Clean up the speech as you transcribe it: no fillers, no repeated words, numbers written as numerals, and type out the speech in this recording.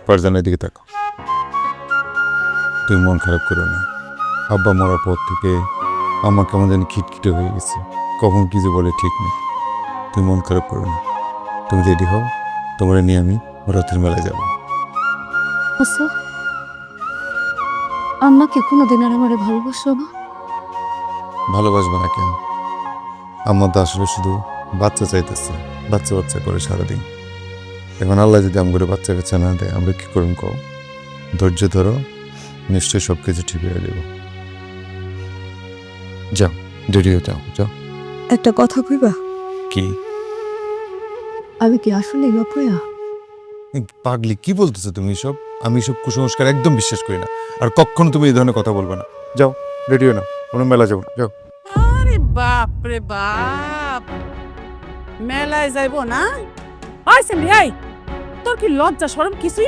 ফারজানের দিকে তাকাও। তুমি মন খারাপ করো না। আব্বা মরার পর থেকে আমার কেমন জানি খিটখিটে হয়ে গেছে, কখন কি যে বলে ঠিক নেই। তুমি মন খারাপ করো না, তুমি রেডি হও, তোমার নিয়ে আমি রথের মেলায় যাব। আচ্ছা, আম্মাকে কোনোদিন আর আমারে ভালোবাসো না? ভালোবাসবে না কেন? আমার তো আসলে শুধু বাচ্চা চাইতেছে, বাচ্চা বাচ্চা করে সারাদিন। এখন আল্লাহ যদি আমাকে বাচ্চা কাচ্চা না দেয়, আমরা কি করুন কও? ধৈর্য ধরো, নিশ্চয়ই সব কিছু ঠিক হয়ে যাবে। যাও, রেডি হয়ে যাও, যাও। একটা কথা কইবা? কি? আমি কি আসলে অপয়া? এই পাগলি, কি বলতেছো তুমি সব? আমি সব কুসংস্কার একদম বিশ্বাস করি না, আর কখনো তুমি এই ধরনের কথা বলবে না। যাও, রেডি হয়ে নাও, কোনো মেলা যাবো, যাও। আরে বাপ রে বাপ, মেলায় যাইবো না? আইসেন ভাই, তোর কি লজ্জা শরম কিছুই